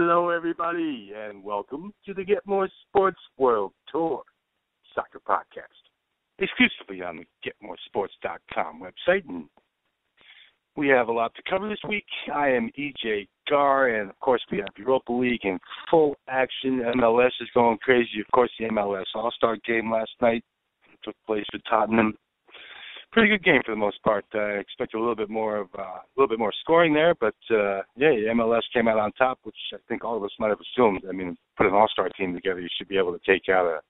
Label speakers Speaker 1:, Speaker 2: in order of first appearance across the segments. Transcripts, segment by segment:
Speaker 1: Hello, everybody, and welcome to the Get More Sports World Tour Soccer Podcast, exclusively on the GetMoreSports.com website. And we have a lot to cover this week. I am EJ Gar, and of course, we have Europa League in full action. MLS is going crazy. Of course, the MLS All-Star game last night took place with Tottenham. Pretty good game for the most part. I expect a little bit more scoring there, but the MLS came out on top, which I think all of us might have assumed. I mean, put an all-star team together, you should be able to take out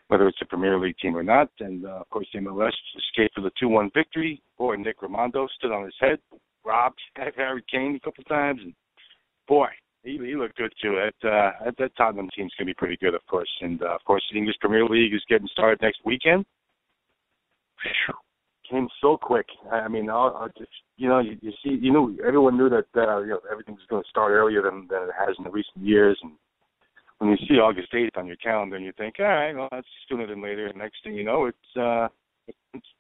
Speaker 1: whether it's a Premier League team or not. And of course, the MLS escaped with a 2-1 victory. Boy, Nick Rimando stood on his head, robbed Harry Kane a couple times, and boy, he looked good too. That Tottenham team's gonna be pretty good, of course. And of course, the English Premier League is getting started next weekend. Came so quick. I mean, everyone knew that everything was going to start earlier than it has in the recent years. And when you see August 8th on your calendar, and you think, all right, well, that's sooner than later. And next thing you know, it's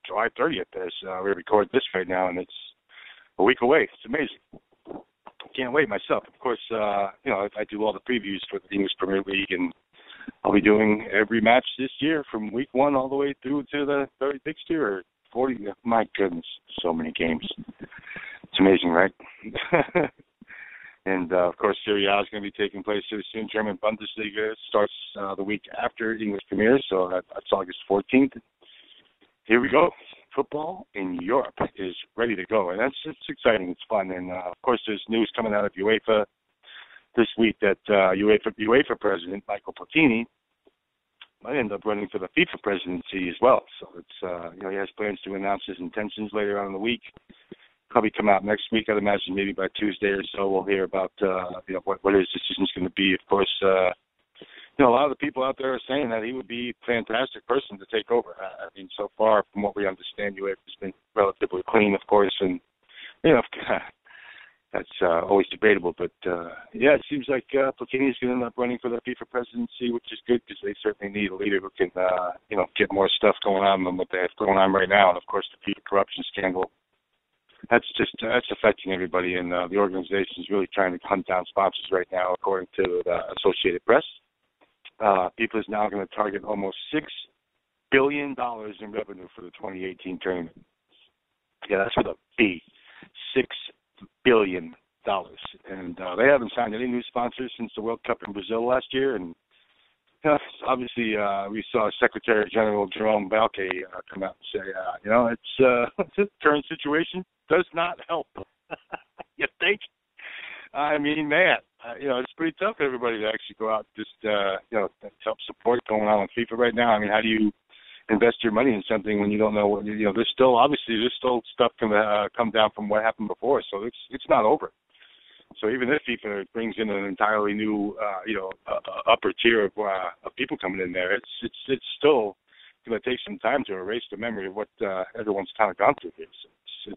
Speaker 1: July 30th as we record this right now, and it's a week away. It's amazing. Can't wait myself. Of course, I do all the previews for the English Premier League, and I'll be doing every match this year from week 1 all the way through to the 36th year or 40, my goodness, so many games. It's amazing, right? And, of course, Serie A is going to be taking place here soon. German Bundesliga starts the week after English Premier, so that's August 14th. Here we go. Football in Europe is ready to go, and it's exciting. It's fun. And, of course, there's news coming out of UEFA this week that UEFA president Michael Platini might end up running for the FIFA presidency as well. So it's he has plans to announce his intentions later on in the week. Probably come out next week. I'd imagine maybe by Tuesday or so we'll hear about what his decision's going to be. Of course, a lot of the people out there are saying that he would be a fantastic person to take over. I mean, so far from what we understand, UEFA has been relatively clean, of course, and that's always debatable, but it seems like Platini is going to end up running for the FIFA presidency, which is good because they certainly need a leader who can, get more stuff going on than what they have going on right now. And of course, the FIFA corruption scandal, that's affecting everybody, and the organization is really trying to hunt down sponsors right now, according to the Associated Press. FIFA is now going to target almost $6 billion in revenue for the 2018 tournament. Yeah, that's with a B, $6 billion. And they haven't signed any new sponsors since the World Cup in Brazil last year. And obviously, we saw Secretary General Jerome Valque come out and say, the current situation does not help. You think? I mean, man, it's pretty tough for everybody to actually go out and just, help support going on with FIFA right now. I mean, how do you invest your money in something when you don't know what, there's still stuff can come down from what happened before, so it's not over. So even if FIFA brings in an entirely new, upper tier of people coming in there, it's still going to take some time to erase the memory of what everyone's kind of gone through here. So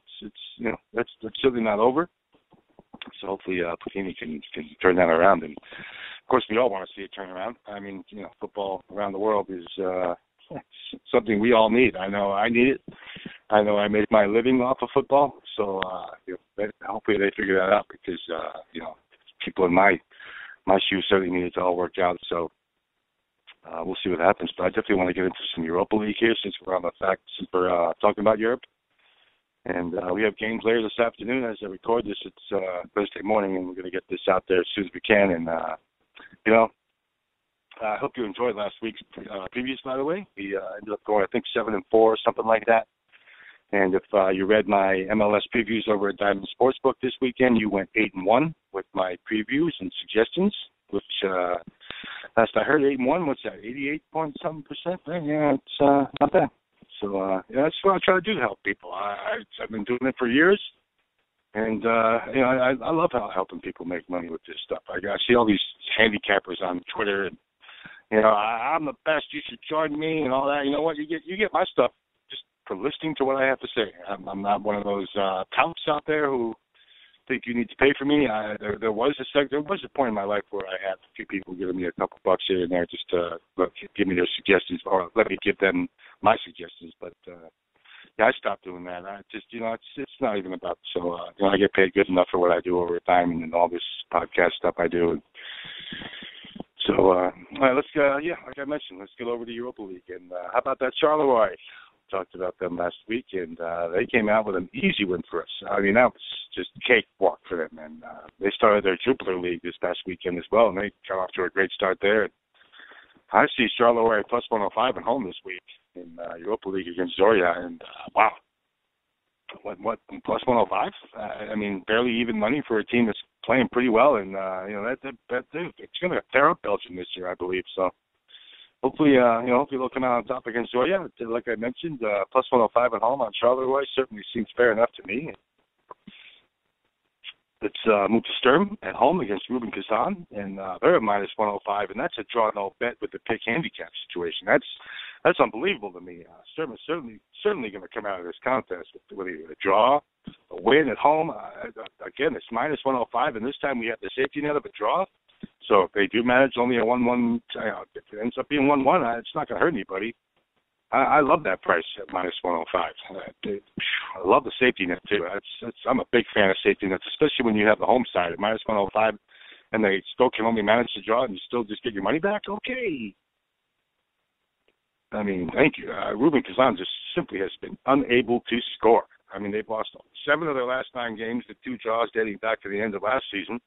Speaker 1: that's certainly not over. So hopefully Platini can turn that around, and of course we all want to see it turn around. I mean, football around the world is something we all need. I know I need it. I know I make my living off of football, so hopefully they figure that out because people in my shoes certainly need it to all work out. So we'll see what happens. But I definitely want to get into some Europa League here since we're talking about Europe. And we have games later this afternoon as I record this. It's Thursday morning, and we're going to get this out there as soon as we can. And I hope you enjoyed last week's previews, by the way. We ended up going, I think, 7-4, something like that. And if you read my MLS previews over at Diamond Sportsbook this weekend, you went 8-1 with my previews and suggestions, which last I heard 8-1, what's that, 88-point-something%? Yeah, it's not bad. So that's what I try to do to help people. I've been doing it for years. And, I love helping people make money with this stuff. I see all these handicappers on Twitter and, I'm the best, you should join me and all that. You know what? You get my stuff just for listening to what I have to say. I'm not one of those touts out there who think you need to pay for me. There was a point in my life where I had a few people giving me a couple bucks here and there just to give me their suggestions or let me give them my suggestions. But I stopped doing that. I just, it's not even about, so, I get paid good enough for what I do over time and all this podcast stuff I do. And so, all right, let's go, like I mentioned, let's get over to Europa League. And how about that Charleroi? Talked about them last week, and they came out with an easy win for us. I mean, that was just cakewalk for them. And they started their Jupiler League this past weekend as well, and they got off to a great start there. I see Charleroi plus 105 at home this week in Europa League against Zorya, and wow, what plus 105? I mean, barely even money for a team that's playing pretty well, and it's going to tear up Belgium this year, I believe. So hopefully, hopefully they'll come out on top against Zorya. Like I mentioned, plus 105 at home on Charleroi certainly seems fair enough to me. Let's move to Sturm at home against Rubin Kazan, and they're at minus 105, and that's a draw no bet with the pick handicap situation. That's unbelievable to me. Sturm is certainly going to come out of this contest with either a draw, a win at home. Again, it's minus 105, and this time we have the safety net of a draw. So if they do manage only a 1-1, if it ends up being 1-1, it's not going to hurt anybody. I love that price at minus 105. I love the safety net, too. I'm a big fan of safety nets, especially when you have the home side at minus 105, and they still can only manage to draw and you still just get your money back. Okay. I mean, thank you. Rubin Kazan just simply has been unable to score. I mean, they've lost 7 of their last 9 games, the 2 draws dating back to the end of last season.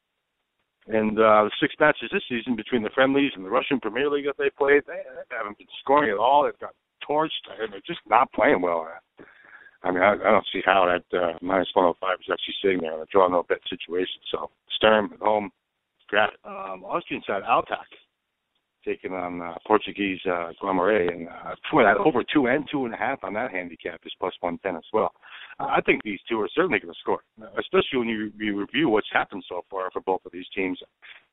Speaker 1: And the 6 matches this season between the friendlies and the Russian Premier League that they played, they haven't been scoring at all. They've got torched, and they're just not playing well. I mean, I don't see how that minus 105 is actually sitting there in a draw no bet situation. So Sturm at home, grab it. Austrian side, Altach taking on Portuguese Guimarães, and that over 2 and 2.5 on that handicap is plus 110 as well. I think these two are certainly going to score, especially when you review what's happened so far for both of these teams.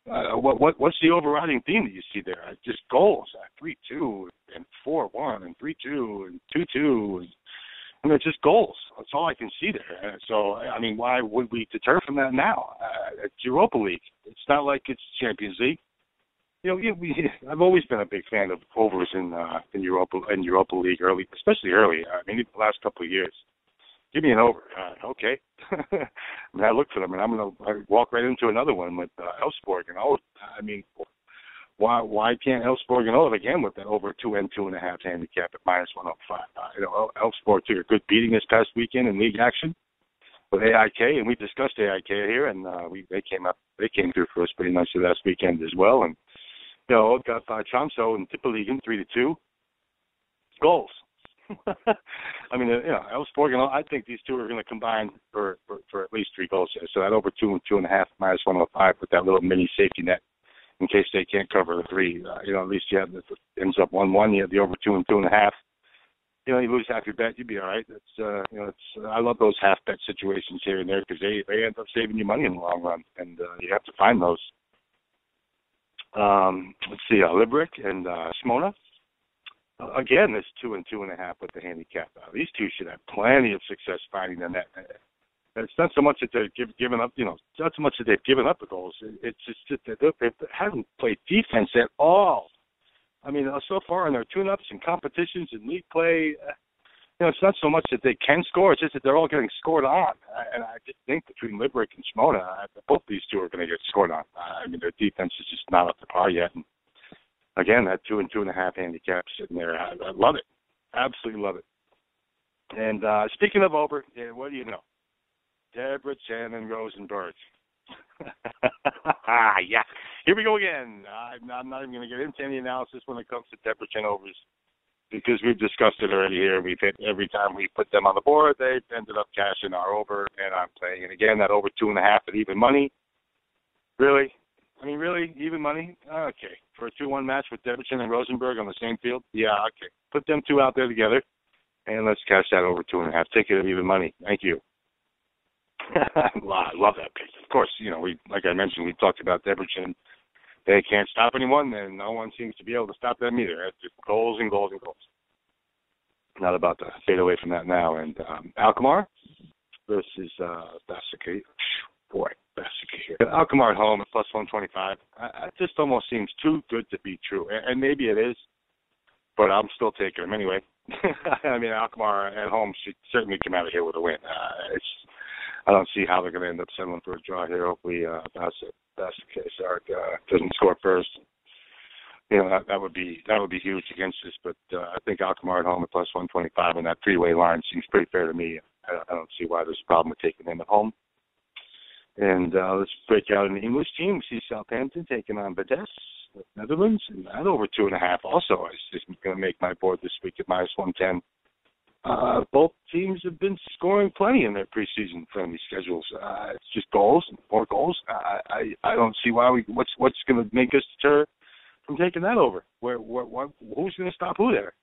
Speaker 1: What's the overriding theme that you see there? Just goals, 3-2 and 4-1 and 3-2 and 2-2. I mean, it's just goals. That's all I can see there. So, I mean, why would we deter from that now? It's Europa League. It's not like it's Champions League. I've always been a big fan of overs in Europa League early, especially early. I mean, the last couple of years. Give me an over. Okay. I mean, I look for them, and I'm going to walk right into another one with Elfsborg and Olive. I mean, why can't Elfsborg and Olive again with that over 2 and 2.5 handicap at minus 105? Elfsborg took a good beating this past weekend in league action with AIK, and we discussed AIK here, and they came through for us pretty nicely last weekend as well. And got Tromsø and Tippeligaen 3-2 goals. I mean, Elfsborg and I think these two are going to combine for at least 3 goals here. So that over 2 and 2.5 minus 105 with that little mini safety net in case they can't cover the 3. At least you have if it ends up 1-1. You have the over 2 and 2.5. You lose half your bet, you'd be all right. I love those half bet situations here and there because they end up saving you money in the long run, and you have to find those. Let's see, Liberec and Smona. Again, it's 2 and 2.5 with the handicap. These two should have plenty of success finding the net. It's not so much that they're giving up, it's not so much that they've given up the goals. It's just that they haven't played defense at all. I mean, so far in their tune-ups and competitions and league play, it's not so much that they can score. It's just that they're all getting scored on. And I just think between Liberec and Smona, both these two are going to get scored on. I mean, their defense is just not up to par yet. And again, that 2 and 2.5 handicap sitting there, I love it. Absolutely love it. And speaking of over, what do you know? Debrecen and Rosenborg. Yeah, here we go again. I'm not even going to get into any analysis when it comes to Debrecen overs because we've discussed it already here. We've hit every time we put them on the board, they've ended up cashing our over, and I'm playing. And again, that over 2.5 at even money. Really? I mean, really? Even money? Okay. For a 2-1 match with Debrecen and Rosenborg on the same field? Yeah, okay. Put them two out there together, and let's cash that over 2.5. Take it at even money. Thank you. I love that pick. Of course, like I mentioned, we talked about Debrecen. They can't stop anyone, and no one seems to be able to stop them either. It's just goals and goals and goals. Not about to fade away from that now. And Alkmaar versus Basake. Boy, Basake here. Alkmaar at home at plus 125. It just almost seems too good to be true. And maybe it is, but I'm still taking them anyway. I mean, Alkmaar at home should certainly come out of here with a win. I don't see how they're going to end up settling for a draw here. Hopefully, that's the case. Art doesn't score first. You know, that would be huge against us. But I think Alkmaar at home at plus 125 on that three-way line seems pretty fair to me. I don't see why there's a problem with taking them at home. And let's break out an English team. We see Southampton taking on Vitesse, the Netherlands, and that over 2.5 also is going to make my board this week at minus 110. Both teams have been scoring plenty in their preseason friendly schedules. It's just goals, more goals. I don't see what's going to make us deter from taking that over. Who's going to stop who there?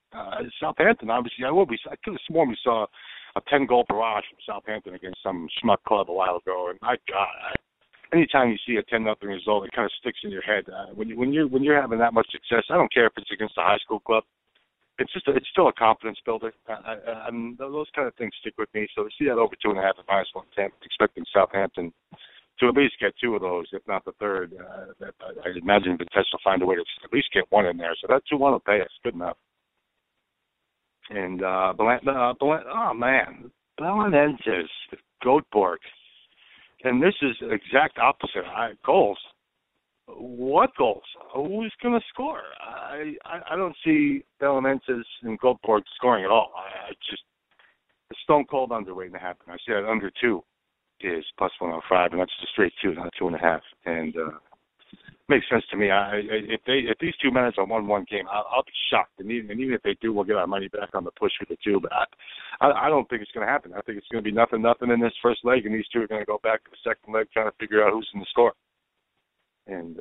Speaker 1: Southampton, obviously. I could have sworn we saw a 10-goal barrage from Southampton against some schmuck club a while ago. And my God, anytime you see a 10-0 result, it kind of sticks in your head. When you're having that much success, I don't care if it's against a high school club. It's still a confidence builder. Those kind of things stick with me. So to see that over 2.5 at minus 110, expecting Southampton to at least get two of those, if not the third. I imagine Vitesse will find a way to at least get one in there. So that 2-1 will pay us. Good enough. And Belenenses, Göteborg. And this is the exact opposite. Goals. What goals? Who's going to score? I don't see Belenenses and Göteborg scoring at all. It's stone cold under waiting to happen. I see that under 2 is plus 105, and that's just straight 2, not 2.5. And makes sense to me. If these two manage on 1-1 game, I'll be shocked. And even if they do, we'll get our money back on the push for the 2. But I don't think it's going to happen. I think it's going to be nothing in this first leg, and these two are going to go back to the second leg trying to figure out who's going to score. And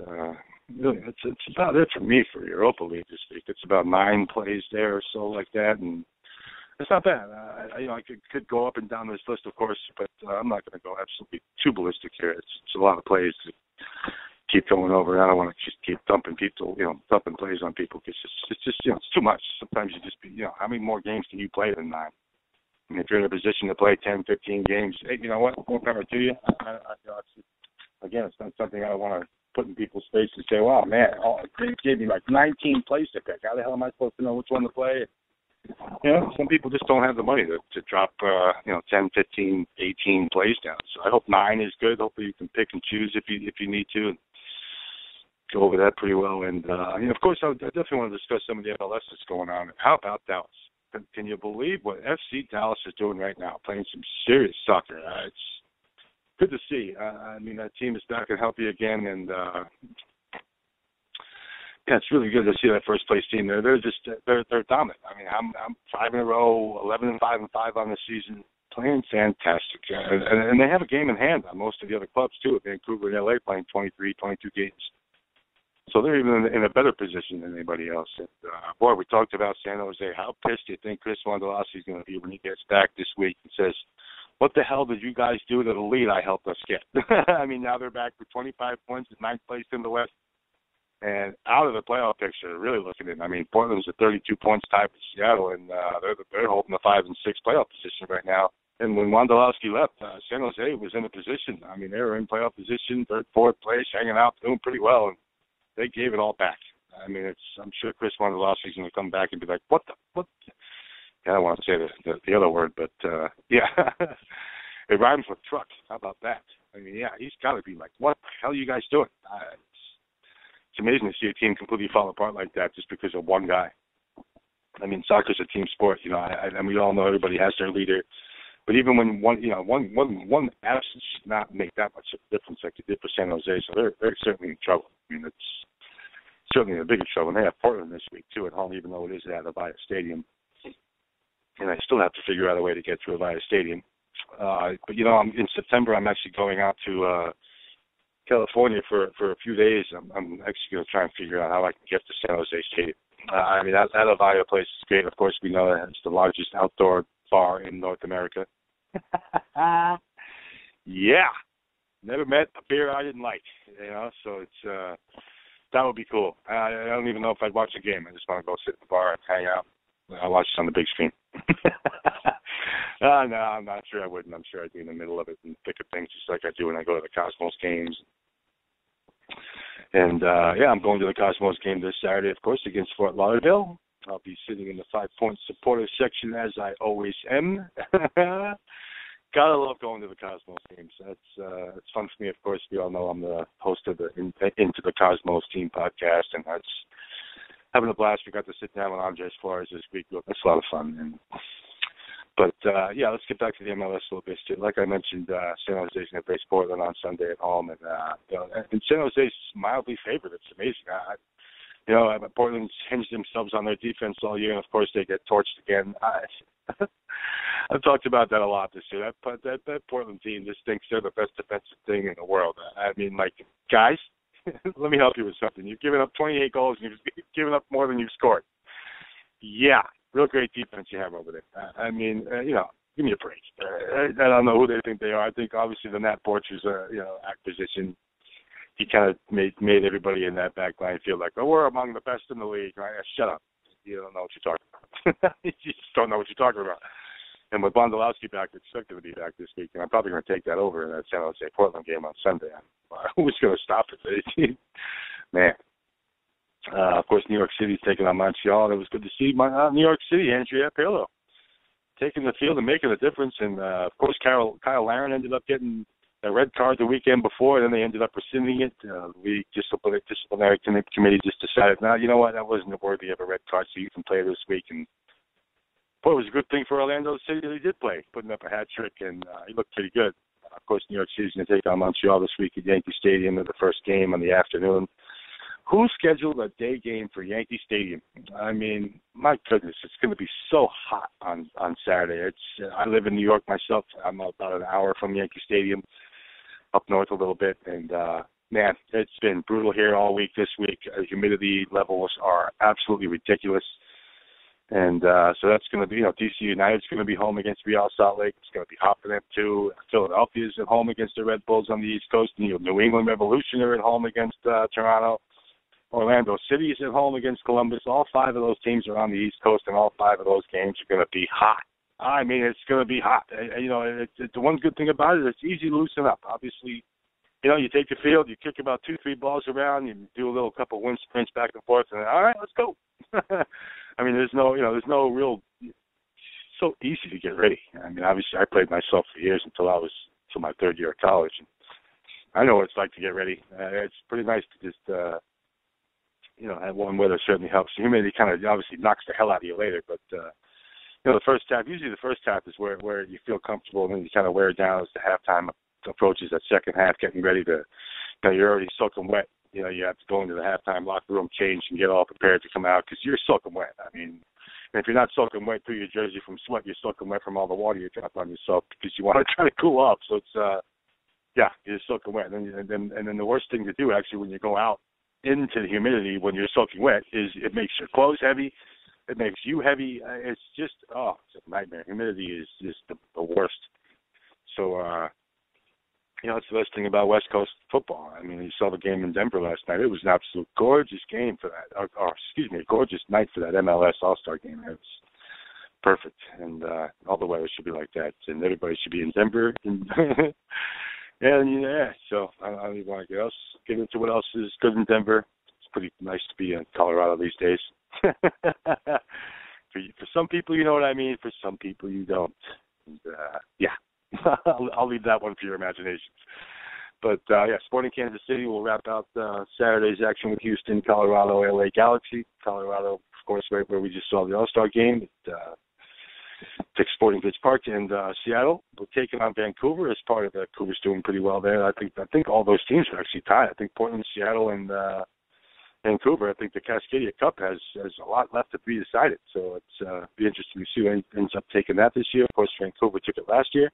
Speaker 1: really, it's about it for me for Europa League this week. It's about 9 plays there or so like that, and it's not bad. I could go up and down this list, of course, but I'm not going to go absolutely too ballistic here. It's a lot of plays to keep going over. I don't want to just keep dumping plays on people because it's just it's too much. Sometimes you just how many more games can you play than 9? I mean, if you're in a position to play 10, 15 games, hey, you know what? More power to you. Again, it's not something I want to put in people's faces and say, wow, man, they gave me like 19 plays to pick. How the hell am I supposed to know which one to play? Some people just don't have the money to drop, 10, 15, 18 plays down. So I hope 9 is good. Hopefully you can pick and choose if you need to and go over that pretty well. And, of course, I definitely want to discuss some of the MLS that's going on. How about Dallas? Can you believe what FC Dallas is doing right now, playing some serious soccer? It's good to see. That team is back and healthy again, and it's really good to see that first place team there. They're dominant. I mean, I'm 5 in a row, 11-5 and 5 on the season, playing fantastic, and they have a game in hand on most of the other clubs too. Vancouver and LA playing 23, 22 games, so they're even in a better position than anybody else. And we talked about San Jose. How pissed do you think Chris Wondolowski is going to be when he gets back this week and says, what the hell did you guys do to the lead I helped us get? I mean, now they're back for 25 points at 9th place in the West and out of the playoff picture, really looking at it. I mean, Portland's at 32 points tied with Seattle, and they're holding the 5 and 6 playoff position right now. And when Wondolowski left, San Jose was in a position. I mean, they were in playoff position, 3rd, 4th place, hanging out, doing pretty well, and they gave it all back. I mean, I'm sure Chris Wondolowski's going to come back and be like, what? I don't want to say the other word, but, yeah. It rhymes with truck. How about that? I mean, yeah, he's got to be like, what the hell are you guys doing? It's amazing to see a team completely fall apart like that just because of one guy. I mean, soccer's a team sport, and we all know everybody has their leader. But even when one absence should not make that much of a difference like it did for San Jose, so they're certainly in trouble. I mean, it's certainly in bigger trouble. And they have Portland this week, too, at home, even though it is at Avaya Stadium. And I still have to figure out a way to get to Avaya Stadium. But, in September, I'm actually going out to California for a few days. I'm actually going to try and figure out how I can get to San Jose Stadium. That Avaya place is great. Of course, we know that it's the largest outdoor bar in North America. Yeah. Never met a beer I didn't like, so it's that would be cool. I don't even know if I'd watch a game. I just want to go sit in the bar and hang out. I'll watch it on the big screen. No, I'm not sure I wouldn't. I'm sure I'd be in the middle of it and pick up things just like I do when I go to the Cosmos games. And, I'm going to the Cosmos game this Saturday, of course, against Fort Lauderdale. I'll be sitting in the 5 Point supporter section as I always am. Gotta love going to the Cosmos games. It's fun for me. Of course, we all know I'm the host of the Into the Cosmos Team podcast, and that's having a blast. We got to sit down with Andres Flores this week. That's a lot of fun. But let's get back to the MLS a little bit. Like I mentioned, San Jose's going to face Portland on Sunday at home, and San Jose's mildly favored. It's amazing. Portland's hinged themselves on their defense all year, and of course they get torched again. I've talked about that a lot this year. That Portland team just thinks they're the best defensive thing in the world. I mean, like, guys, let me help you with something. You've given up 28 goals and you've given up more than you've scored. Yeah, real great defense you have over there. I mean, give me a break. I don't know who they think they are. I think obviously the Nat Borchers acquisition, he kind of made everybody in that back line feel like, oh, we're among the best in the league. Right? Shut up. You don't know what you're talking about. You just don't know what you're talking about. And with Bondolowski back, I expect him to be back this week, and I'm probably going to take that over in that San Jose Portland game on Sunday. Who's going to stop it? Man. Of course, New York City's taking on Montreal. It was good to see New York City, Andrea Pirlo, taking the field and making a difference. And, of course, Kyle Larin ended up getting a red card the weekend before, and then they ended up rescinding it. The league disciplinary committee just decided, no, you know what, that wasn't worthy of a red card, so you can play this week. And boy, it was a good thing for Orlando City that he did play, putting up a hat trick, and he looked pretty good. Of course, New York City's going to take on Montreal this week at Yankee Stadium in the first game on the afternoon. Who scheduled a day game for Yankee Stadium? I mean, my goodness, it's going to be so hot on Saturday. I live in New York myself. I'm about an hour from Yankee Stadium, up north a little bit, and man, it's been brutal here all week this week. Humidity levels are absolutely ridiculous. And so that's going to be, DC United's going to be home against Real Salt Lake. It's going to be hot for them, too. Philadelphia's at home against the Red Bulls on the East Coast. New England Revolution are at home against Toronto. Orlando City is at home against Columbus. All 5 of those teams are on the East Coast, and all 5 of those games are going to be hot. I mean, it's going to be hot. The one good thing about it is it's easy to loosen up. Obviously, you take the field, you kick about 2-3 balls around, you do a couple wind sprints back and forth, and all right, let's go. I mean, there's no real. It's so easy to get ready. I mean, obviously, I played myself for years until my 3rd year of college. And I know what it's like to get ready. It's pretty nice to just, have warm weather certainly helps. The humidity kind of obviously knocks the hell out of you later, but the first half is where you feel comfortable, and then you kind of wear it down as the halftime approaches. That second half, getting ready to, you're already soaking wet. You have to go into the halftime locker room, change, and get all prepared to come out because you're soaking wet. I mean, and if you're not soaking wet through your jersey from sweat, you're soaking wet from all the water you drop on yourself because you want to try to cool off. So it's, you're soaking wet. And then the worst thing to do, actually, when you go out into the humidity when you're soaking wet is it makes your clothes heavy. It makes you heavy. It's just, it's a nightmare. Humidity is just the worst. So, it's the best thing about West Coast football. I mean, you saw the game in Denver last night. It was an absolute gorgeous game for that. A gorgeous night for that MLS All-Star game. It was perfect. And all the weather should be like that. And everybody should be in Denver. So I don't even want to get into what else is good in Denver. It's pretty nice to be in Colorado these days. For some people, you know what I mean. For some people, you don't. And, I'll leave that one for your imaginations. But, Sporting Kansas City will wrap out Saturday's action with Houston, Colorado, LA Galaxy. Colorado, of course, right where we just saw the All-Star game at Sporting Goods Park. And Seattle will take it on Vancouver as part of that. Vancouver's doing pretty well there. I think all those teams are actually tied. I think Portland, Seattle, and Vancouver. I think the Cascadia Cup has a lot left to be decided. So it's be interesting to see who ends up taking that this year. Of course, Vancouver took it last year.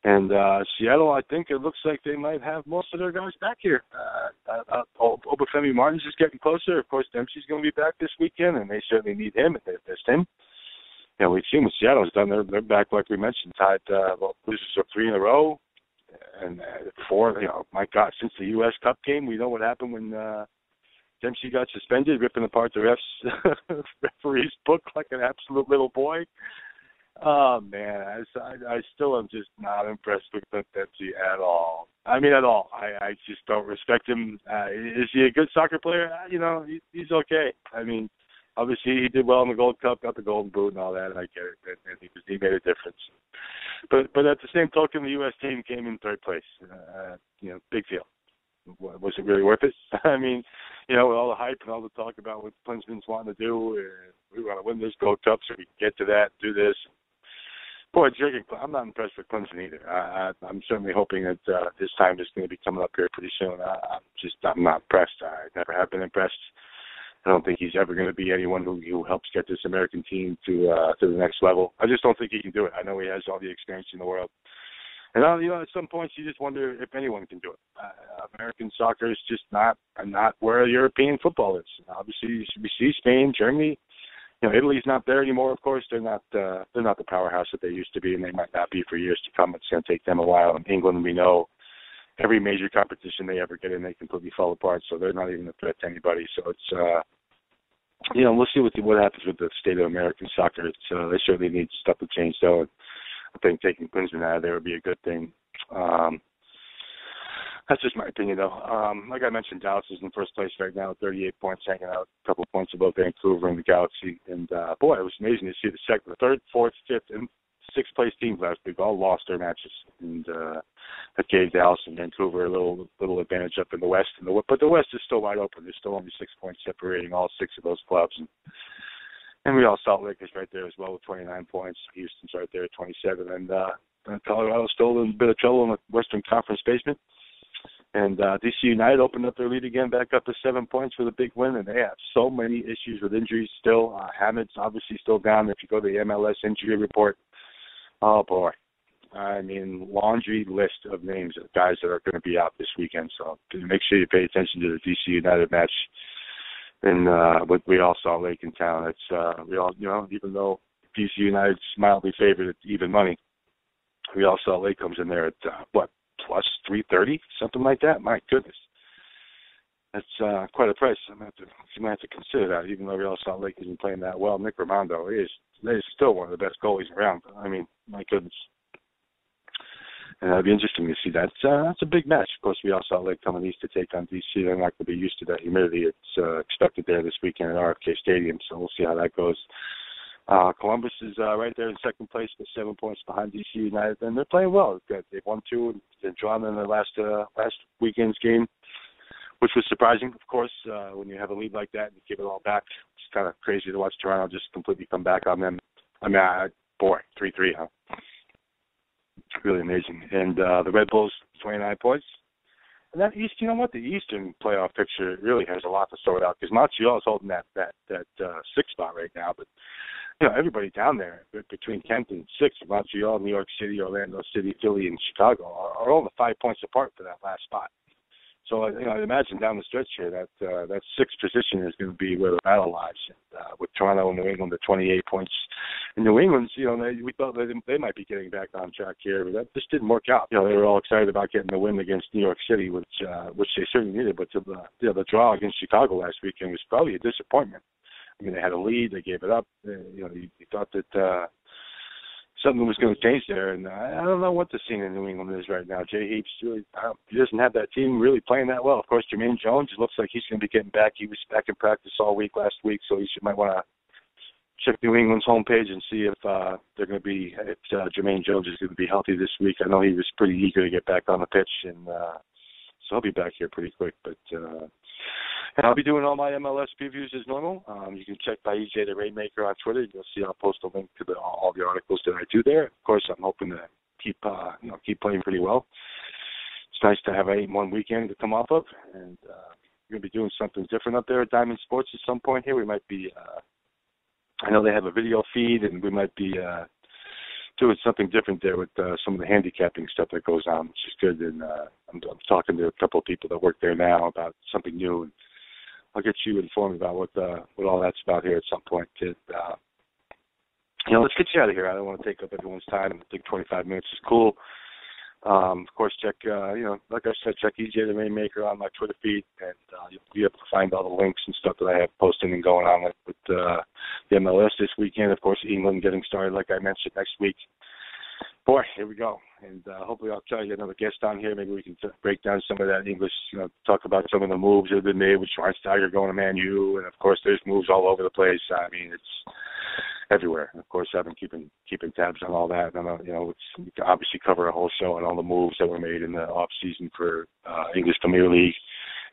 Speaker 1: And Seattle, I think it looks like they might have most of their guys back here. Obafemi Martins is getting closer. Of course, Dempsey's going to be back this weekend, and they certainly need him if they missed him. We've seen what Seattle's done. They're back, like we mentioned, tied losers of 3 in a row. And 4, my God, since the U.S. Cup game, we know what happened when Dempsey got suspended, ripping apart the referee's book like an absolute little boy. Oh, man, I still am just not impressed with Dempsey at all. I mean, at all. I just don't respect him. Is he a good soccer player? He's okay. I mean, obviously he did well in the Gold Cup, got the Golden Boot and all that, and I get it, and he made a difference. But at the same token, the U.S. team came in third place. Big deal. Was it really worth it? I mean, with all the hype and all the talk about what Klinsman's wanting to do, we want to win this Gold Cup so we can get to that, do this. Boy, I'm not impressed with Klinsman either. I'm certainly hoping that his time is going to be coming up here pretty soon. I'm not impressed. I never have been impressed. I don't think he's ever going to be anyone who helps get this American team to the next level. I just don't think he can do it. I know he has all the experience in the world. And, at some points you just wonder if anyone can do it. American soccer is just not where European football is. Obviously, we see Spain, Germany. Italy's not there anymore, of course. They're not the powerhouse that they used to be, and they might not be for years to come. It's going to take them a while. In England, we know every major competition they ever get in, they completely fall apart, so they're not even a threat to anybody. So it's, we'll see what happens with the state of American soccer. They certainly need stuff to change, though. And I think taking Klinsman out of there would be a good thing. That's just my opinion, though. Like I mentioned, Dallas is in first place right now, 38 points, hanging out a couple of points above Vancouver and the Galaxy. And, boy, it was amazing to see the third, fourth, fifth, and sixth place teams last week all lost their matches. And that gave Dallas and Vancouver a little advantage up in the West. But the West is still wide open. There's still only 6 points separating all six of those clubs. And Real Salt Lake is right there as well with 29 points. Houston's right there at 27. And Colorado's still in a bit of trouble in the Western Conference basement. And DC United opened up their lead again, back up to 7 points for the big win. And they have so many issues with injuries still. Hamid's obviously still down. If you go to the MLS injury report, oh, boy. I mean, laundry list of names of guys that are going to be out this weekend. So make sure you pay attention to the DC United match. And with Real Salt Lake in town, it's even though DC United's mildly favored at even money, Real Salt Lake comes in there at plus 330, something like that. My goodness, that's quite a price. You might have to consider that, even though Real Salt Lake isn't playing that well. Nick Raimondo is still one of the best goalies around. I mean, my goodness. And it'll be interesting to see that. That's a big match. Of course, Real Salt Lake coming east to take on DC. They're not going to be used to that humidity. It's expected there this weekend at RFK Stadium, so we'll see how that goes. Columbus is right there in second place with 7 points behind DC United, and they're playing well. They've won two and they're drawn in their last weekend's game, which was surprising, of course, when you have a lead like that and you give it all back. It's kind of crazy to watch Toronto just completely come back on them. 3-3, huh? Really amazing. And the Red Bulls, 29 points. And that East, you know what? The Eastern playoff picture really has a lot to sort out because Montreal is holding that sixth spot right now. But, everybody down there between 10th and 6th, Montreal, New York City, Orlando City, Philly, and Chicago are all 5 points apart for that last spot. So, I imagine down the stretch here that sixth position is going to be where the battle lies. With Toronto and New England at 28 points. In New England, we thought they might be getting back on track here, but that just didn't work out. They were all excited about getting the win against New York City, which they certainly needed. But the draw against Chicago last weekend was probably a disappointment. I mean, they had a lead, they gave it up. You thought that something was going to change there, and I don't know what the scene in New England is right now. Jay Heaps he doesn't have that team really playing that well. Of course, Jermaine Jones, it looks like he's going to be getting back. He was back in practice all week last week, so might want to check New England's homepage and see if they're going to be if Jermaine Jones is going to be healthy this week. I know he was pretty eager to get back on the pitch, and so he'll be back here pretty quick. But and I'll be doing all my MLS previews as normal. You can check by EJ the Rainmaker on Twitter. You'll see I'll post a link to all the articles that I do there. Of course, I'm hoping to keep playing pretty well. It's nice to have one weekend to come off of, and we're going to be doing something different up there at Diamond Sports at some point here. We might be, I know they have a video feed, and we might be doing something different there with some of the handicapping stuff that goes on, which is good. And I'm talking to a couple of people that work there now about something new, and I'll get you informed about what all that's about here at some point. Let's get you out of here. I don't want to take up everyone's time. I think 25 minutes is cool. Of course, check, like I said, check EJ the Rainmaker on my Twitter feed, and you'll be able to find all the links and stuff that I have posting and going on with the MLS this weekend. Of course, England getting started, like I mentioned, next week. Boy, here we go. And hopefully I'll try to get another guest on here. Maybe we can break down some of that English, talk about some of the moves that have been made with Schweinsteiger going to Man U. And, of course, there's moves all over the place. I mean, it's everywhere. And of course, I've been keeping tabs on all that. And, we can obviously cover a whole show on all the moves that were made in the off-season for English Premier League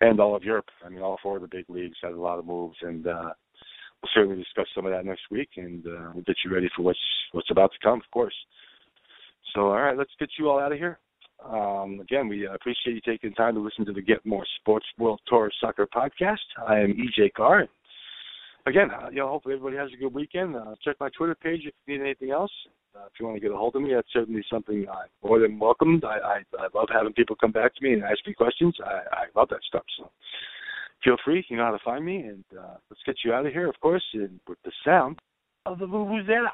Speaker 1: and all of Europe. I mean, all four of the big leagues had a lot of moves. And we'll certainly discuss some of that next week. And we'll get you ready for what's about to come, of course. So, all right, let's get you all out of here. Again, we appreciate you taking time to listen to the Get More Sports World Tour Soccer podcast. I am EJ Carr. Again, hopefully everybody has a good weekend. Check my Twitter page if you need anything else. If you want to get a hold of me, that's certainly something I more than welcomed. I love having people come back to me and ask me questions. I love that stuff. So feel free. You know how to find me. And let's get you out of here, of course, with the sound of the Vuvuzela.